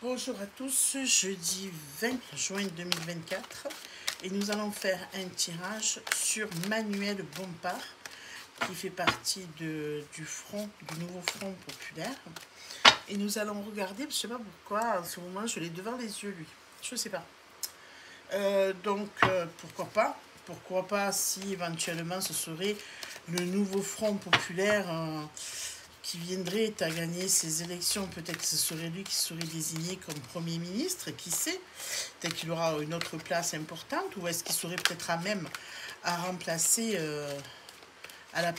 Bonjour à tous, jeudi 20 juin 2024 et nous allons faire un tirage sur Manuel Bompard qui fait partie du nouveau Front populaire. Et nous allons regarder, je ne sais pas pourquoi, en ce moment je l'ai devant les yeux lui, je ne sais pas. Pourquoi pas si éventuellement ce serait le nouveau Front populaire qui viendrait à gagner ces élections. Peut-être que ce serait lui qui serait désigné comme Premier ministre, qui sait. Peut-être qu'il aura une autre place importante, ou est-ce qu'il serait peut-être à même à remplacer la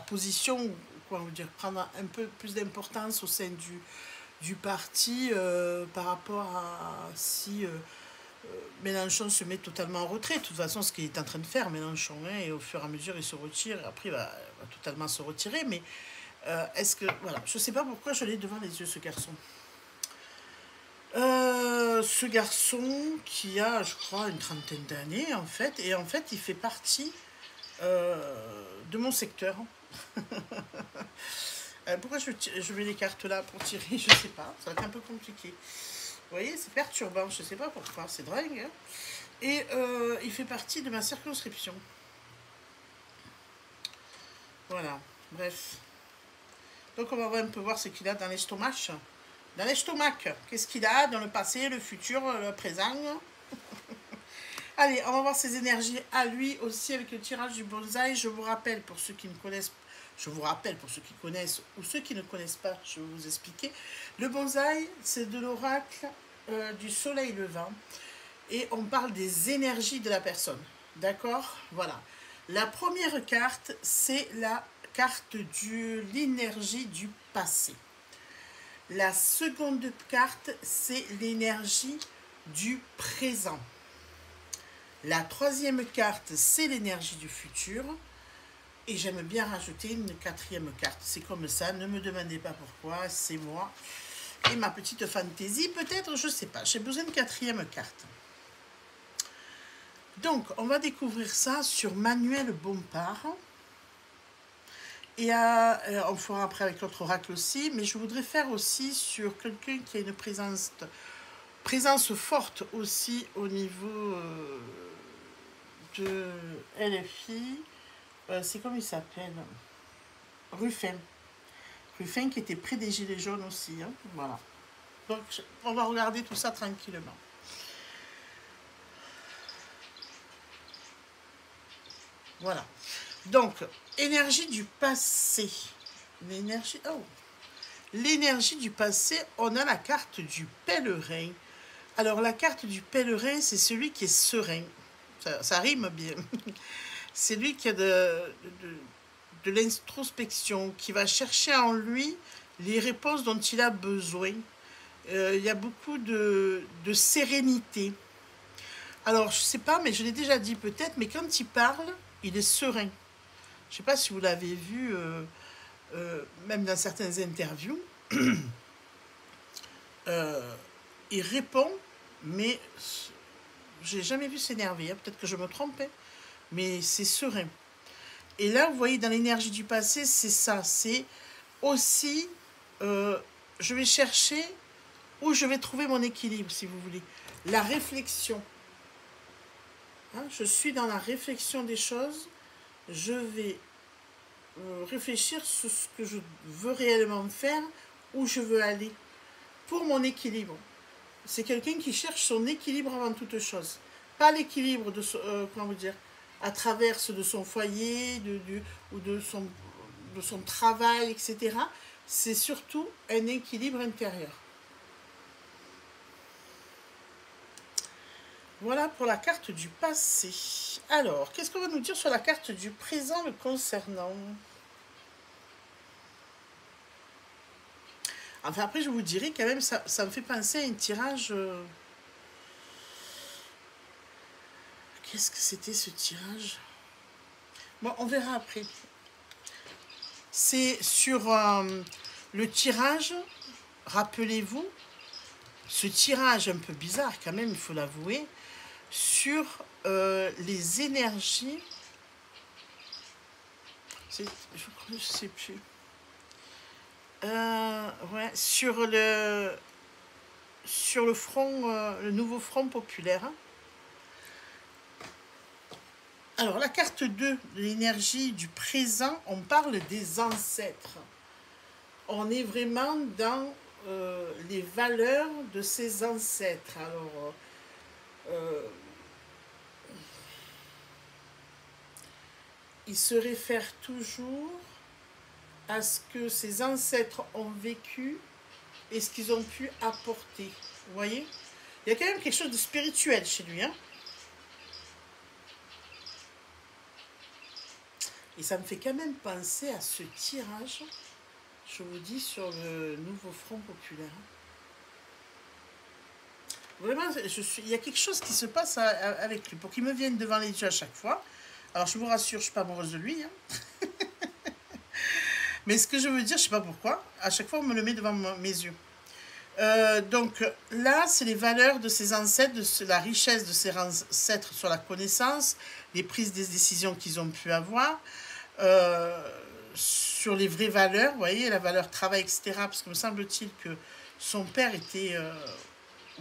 position, comment dire, prendre un peu plus d'importance au sein du parti par rapport à si Mélenchon se met totalement en retrait. De toute façon, ce qu'il est en train de faire, Mélenchon, et au fur et à mesure, il se retire. Après, il va totalement se retirer. Mais est-ce que... Voilà, je ne sais pas pourquoi je l'ai devant les yeux, ce garçon. Ce garçon qui a, je crois, une trentaine d'années, en fait. Et en fait, il fait partie de mon secteur. Pourquoi je mets les cartes là pour tirer? Je ne sais pas. Ça va être un peu compliqué. Vous voyez, c'est perturbant, je ne sais pas pourquoi, c'est dingue. Hein. Et il fait partie de ma circonscription. Voilà, bref. Donc on va un peu voir ce qu'il a dans l'estomac. Dans l'estomac, qu'est-ce qu'il a dans le passé, le futur, le présent. Allez, on va voir ses énergies à lui aussi avec le tirage du bonsaï. Je vous rappelle pour ceux qui ne connaissent pas. Je vous rappelle pour ceux qui connaissent ou ceux qui ne connaissent pas, je vais vous expliquer. Le bonsaï, c'est de l'oracle du soleil levant. Et on parle des énergies de la personne. D'accord? Voilà. La première carte, c'est la carte de l'énergie du passé. La seconde carte, c'est l'énergie du présent. La troisième carte, c'est l'énergie du futur. Et j'aime bien rajouter une quatrième carte. C'est comme ça, ne me demandez pas pourquoi, c'est moi. Et ma petite fantaisie, peut-être, je ne sais pas. J'ai besoin de quatrième carte. Donc, on va découvrir ça sur Manuel Bompard. Et on fera après avec l'autre oracle aussi. Mais je voudrais faire aussi sur quelqu'un qui a une présence forte aussi au niveau de LFI. C'est comme il s'appelle, Ruffin. Ruffin qui était près des Gilets jaunes aussi. Hein, voilà. Donc, on va regarder tout ça tranquillement. Voilà. Donc, énergie du passé. L'énergie du passé, on a la carte du pèlerin. Alors, la carte du pèlerin, c'est celui qui est serein. Ça rime bien. C'est lui qui a de l'introspection, qui va chercher en lui les réponses dont il a besoin. Il y a beaucoup de sérénité. Alors, je ne sais pas, mais je l'ai déjà dit peut-être, mais quand il parle, il est serein. Je ne sais pas si vous l'avez vu, même dans certaines interviews. Il répond, mais je n'ai jamais vu s'énerver. Hein. Peut-être que je me trompais, mais c'est serein. Et là, vous voyez, dans l'énergie du passé, c'est ça. C'est aussi, je vais chercher où je vais trouver mon équilibre, si vous voulez. La réflexion. Hein, je suis dans la réflexion des choses. Je vais réfléchir sur ce que je veux réellement faire, où je veux aller, pour mon équilibre. C'est quelqu'un qui cherche son équilibre avant toute chose. Pas l'équilibre de comment vous dire, à travers de son foyer, ou de son travail, etc. C'est surtout un équilibre intérieur. Voilà pour la carte du passé. Alors, qu'est-ce qu'on va nous dire sur la carte du présent le concernant? Enfin, après, je vous dirai quand même, ça me fait penser à un tirage... Qu'est-ce que c'était ce tirage? Bon, on verra après. C'est sur le tirage, rappelez-vous, ce tirage un peu bizarre quand même, il faut l'avouer, sur les énergies, je ne sais plus, Ouais, sur le front, le nouveau front populaire, hein. Alors, la carte 2 de l'énergie du présent, on parle des ancêtres. On est vraiment dans les valeurs de ses ancêtres. Alors, il se réfère toujours à ce que ses ancêtres ont vécu et ce qu'ils ont pu apporter. Vous voyez? Il y a quand même quelque chose de spirituel chez lui, hein. Et ça me fait quand même penser à ce tirage, je vous dis, sur le nouveau Front populaire. Vraiment, il y a quelque chose qui se passe avec lui, pour qu'il me vienne devant les yeux à chaque fois. Alors, je vous rassure, je ne suis pas amoureuse de lui, hein. Mais ce que je veux dire, je ne sais pas pourquoi, à chaque fois, on me le met devant mes yeux. Donc là, c'est les valeurs de ses ancêtres, la richesse de ses ancêtres sur la connaissance, les prises des décisions qu'ils ont pu avoir, sur les vraies valeurs, vous voyez, la valeur travail, etc. Parce que me semble-t-il que son père était,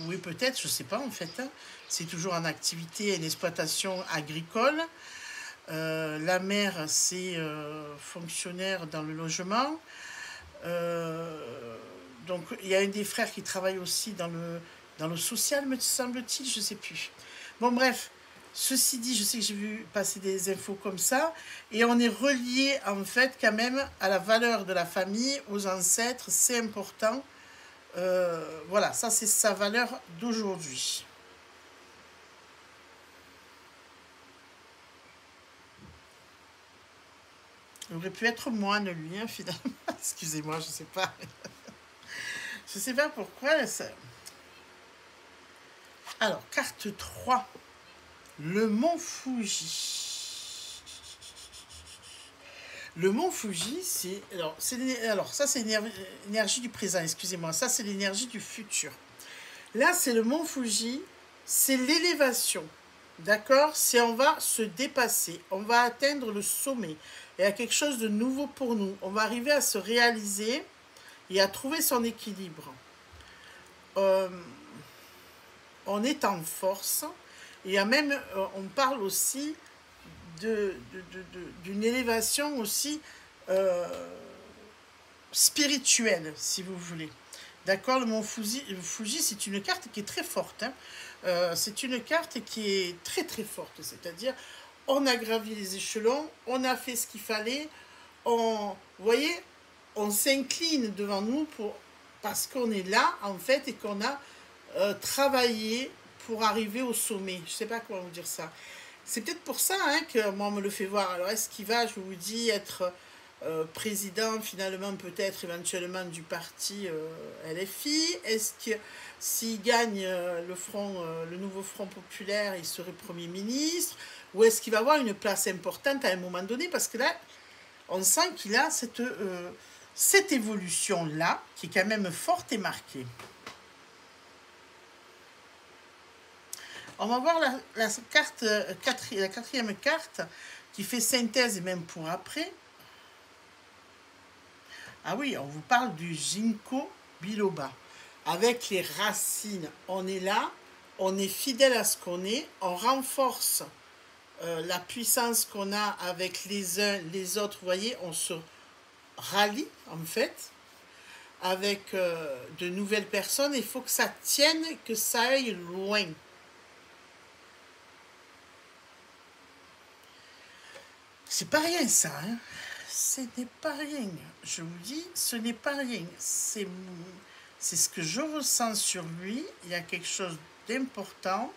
oui peut-être, je ne sais pas en fait, hein, c'est toujours en activité, une exploitation agricole. La mère, c'est fonctionnaire dans le logement. Donc il y a un des frères qui travaille aussi dans le social, me semble-t-il, je ne sais plus. Bon bref, ceci dit, je sais que j'ai vu passer des infos comme ça, et on est relié en fait quand même à la valeur de la famille, aux ancêtres, c'est important. Voilà, ça c'est sa valeur d'aujourd'hui. Il aurait pu être moine lui, hein, finalement. Excusez-moi, je sais pas. Je sais pas pourquoi. Ça... Alors, carte 3. Le mont Fuji. Le mont Fuji, c'est... Alors ça, c'est l'énergie du présent, excusez-moi. Ça, c'est l'énergie du futur. Là, c'est le mont Fuji. C'est l'élévation. D'accord? C'est on va se dépasser. On va atteindre le sommet. Il y a quelque chose de nouveau pour nous. On va arriver à se réaliser et à trouver son équilibre. On est en force. Et même, on parle aussi d'une élévation aussi spirituelle, si vous voulez. D'accord, le mont Fuji, c'est une carte qui est très forte, hein. C'est une carte qui est très très forte, c'est-à-dire on a gravi les échelons, on a fait ce qu'il fallait, vous voyez, on s'incline devant nous parce qu'on est là en fait et qu'on a travaillé pour arriver au sommet. Je ne sais pas comment vous dire ça. C'est peut-être pour ça hein, que moi on me le fait voir. Alors est-ce qu'il va, je vous dis, être président finalement peut-être éventuellement du parti LFI? Est-ce que s'il gagne le nouveau Front populaire, il serait Premier ministre? Ou est-ce qu'il va avoir une place importante à un moment donné? Parce que là, on sent qu'il a cette évolution-là qui est quand même forte et marquée. On va voir la quatrième carte qui fait synthèse et même pour après. Ah oui, on vous parle du ginkgo biloba. Avec les racines, on est là, on est fidèle à ce qu'on est, on renforce la puissance qu'on a avec les uns, les autres. Vous voyez, on se rallie en fait avec de nouvelles personnes. Il faut que ça tienne, que ça aille loin. C'est pas rien ça, hein. Ce n'est pas rien. Je vous dis, ce n'est pas rien. C'est ce que je ressens sur lui. Il y a quelque chose d'important.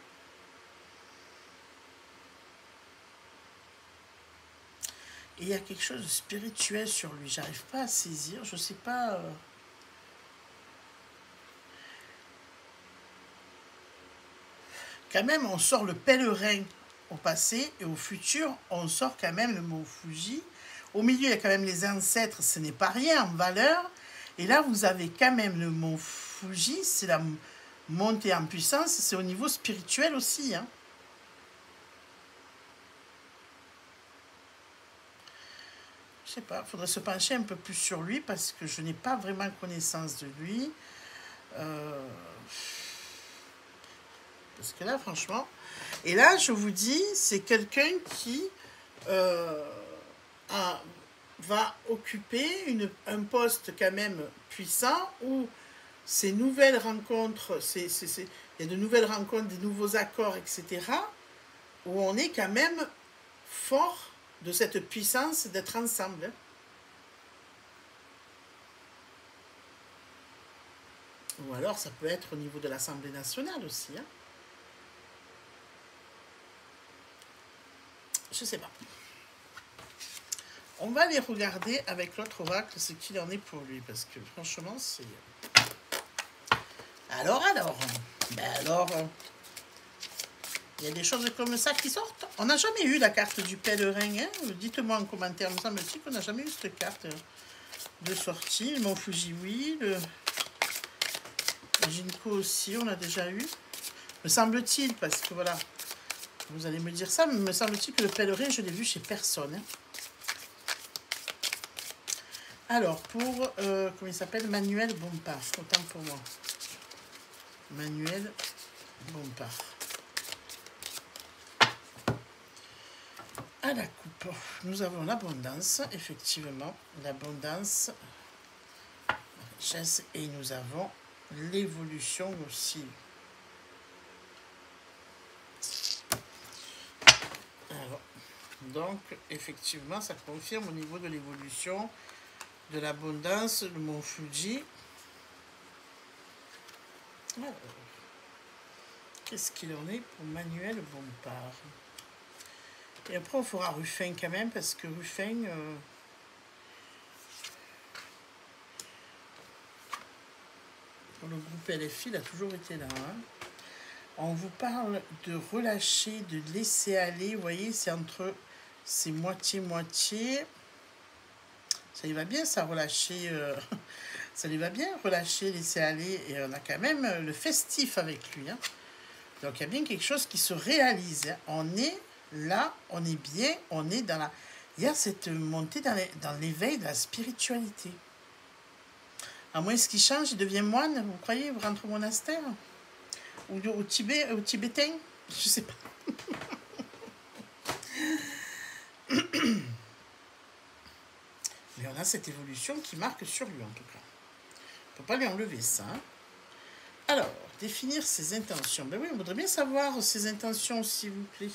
Et il y a quelque chose de spirituel sur lui. J'arrive pas à saisir. Je sais pas. Quand même, on sort le pèlerin au passé et au futur, on sort quand même le mont Fuji. Au milieu, il y a quand même les ancêtres, ce n'est pas rien en valeur. Et là, vous avez quand même le mont Fuji, c'est la montée en puissance, c'est au niveau spirituel aussi, hein. Je sais pas, il faudrait se pencher un peu plus sur lui parce que je n'ai pas vraiment connaissance de lui. Parce que là, franchement... Et là, je vous dis, c'est quelqu'un qui va occuper un poste quand même puissant où ces nouvelles rencontres, il y a de nouvelles rencontres, des nouveaux accords, etc., où on est quand même fort de cette puissance d'être ensemble. Ou alors, ça peut être au niveau de l'Assemblée nationale aussi. Hein. Je sais pas. On va aller regarder avec l'autre oracle ce qu'il en est pour lui, parce que franchement, c'est... Alors, il y a des choses comme ça qui sortent. On n'a jamais eu la carte du pèlerin, hein. Dites-moi en commentaire, il me semble-t-il qu'on n'a jamais eu cette carte de sortie. Le Mont Fuji, oui. Le Jinko aussi, on l'a déjà eu. Me semble-t-il, parce que voilà, vous allez me dire ça, mais me semble-t-il que le pèlerin, je l'ai vu chez personne. Hein. Alors, pour, comment il s'appelle, Manuel Bompard, autant pour moi. Manuel Bompard. À la coupe, nous avons l'abondance, effectivement, l'abondance, la richesse, et nous avons l'évolution aussi. Alors, donc, effectivement, ça confirme au niveau de l'évolution, de l'abondance, le mont Fuji. Alors, qu'est-ce qu'il en est pour Manuel Bompard? Et après, on fera Ruffin quand même, parce que Ruffin... pour le groupe LFI, il a toujours été là. Hein. On vous parle de relâcher, de laisser aller. Vous voyez, c'est entre... C'est moitié-moitié. Ça lui va bien, ça, relâcher... ça lui va bien, relâcher, laisser aller. Et on a quand même le festif avec lui. Hein. Donc, il y a bien quelque chose qui se réalise. Hein. On est... Là, on est bien, on est dans la... Il y a cette montée dans l'éveil de la spiritualité. À moins qu'il change, il devient moine, vous croyez, il rentre au monastère? Ou au Tibet, au tibétain? Je sais pas. Mais on a cette évolution qui marque sur lui, en tout cas. On ne peut pas lui enlever ça. Hein. Alors, définir ses intentions. Ben oui, on voudrait bien savoir ses intentions, s'il vous plaît.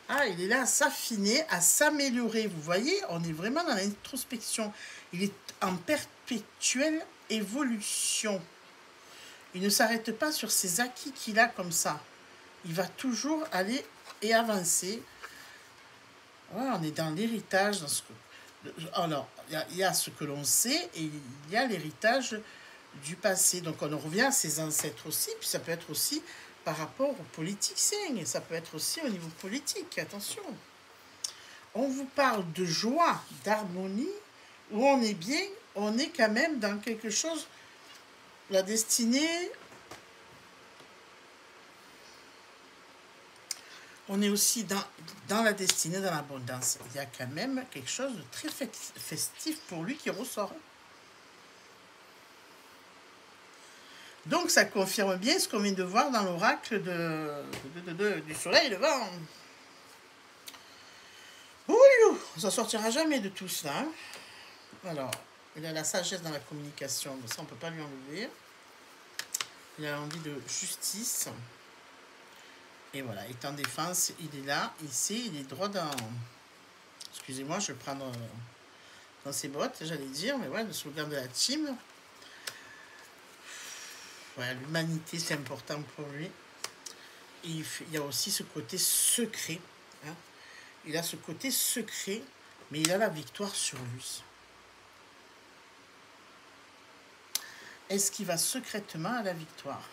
Ah, il est là à s'affiner, à s'améliorer. Vous voyez, on est vraiment dans l'introspection. Il est en perpétuelle évolution. Il ne s'arrête pas sur ses acquis qu'il a comme ça. Il va toujours aller et avancer. Voilà, on est dans l'héritage. Alors, il y a ce que l'on sait et il y a l'héritage du passé. Donc, on revient à ses ancêtres aussi. Puis ça peut être aussi... par rapport aux politiciens, et ça peut être aussi au niveau politique, attention. On vous parle de joie, d'harmonie, où on est bien, on est quand même dans quelque chose, la destinée, on est aussi dans la destinée, dans l'abondance. Il y a quand même quelque chose de très festif pour lui qui ressort. Donc, ça confirme bien ce qu'on vient de voir dans l'oracle du soleil levant. Ouh, on s'en sortira jamais de tout cela. Hein. Alors, il a la sagesse dans la communication, mais ça, on ne peut pas lui enlever. Il a envie de justice. Et voilà, il est en défense, il est là, ici, il est droit dans... Excusez-moi, je vais prendre dans ses bottes, j'allais dire, mais ouais, le slogan de la team. Voilà, l'humanité, c'est important pour lui. Et il y a aussi ce côté secret. Hein. Il a ce côté secret, mais il a la victoire sur lui. Est-ce qu'il va secrètement à la victoire?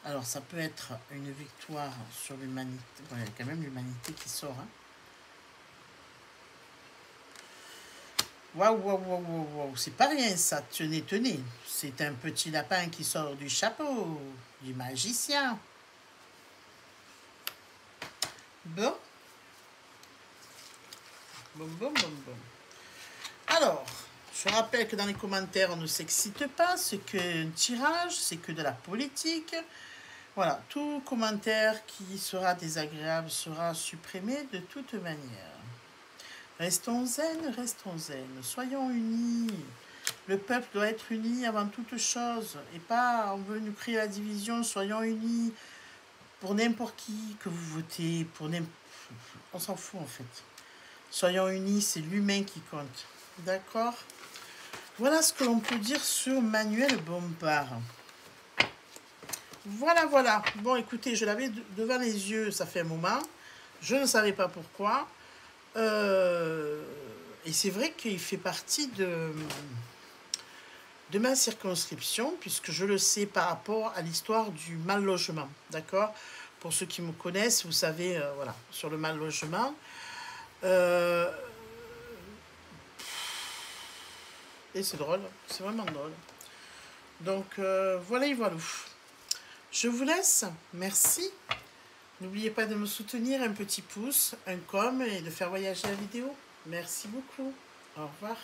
Alors, ça peut être une victoire sur l'humanité. Bon, il y a quand même l'humanité qui sort. Hein. Waouh, waouh, waouh, waouh, waouh, c'est pas rien ça, tenez, tenez. C'est un petit lapin qui sort du chapeau, du magicien. Bon. Bon, bon, bon, bon. Alors, je rappelle que dans les commentaires, on ne s'excite pas. C'est qu'un tirage, c'est que de la politique. Voilà, tout commentaire qui sera désagréable sera supprimé de toute manière. Restons zen, soyons unis. Le peuple doit être uni avant toute chose. Et pas, on veut nous créer la division, soyons unis. Pour n'importe qui que vous votez, on s'en fout en fait. Soyons unis, c'est l'humain qui compte. D'accord? Voilà ce que l'on peut dire sur Manuel Bompard. Voilà, voilà. Bon, écoutez, je l'avais devant les yeux, ça fait un moment. Je ne savais pas pourquoi. Et c'est vrai qu'il fait partie de ma circonscription, puisque je le sais par rapport à l'histoire du mal logement. D'accord? Pour ceux qui me connaissent, vous savez, voilà, sur le mal logement. Et c'est drôle, c'est vraiment drôle. Donc, voilà et voilà. Je vous laisse, merci. N'oubliez pas de me soutenir, un petit pouce, un com et de faire voyager la vidéo. Merci beaucoup. Au revoir.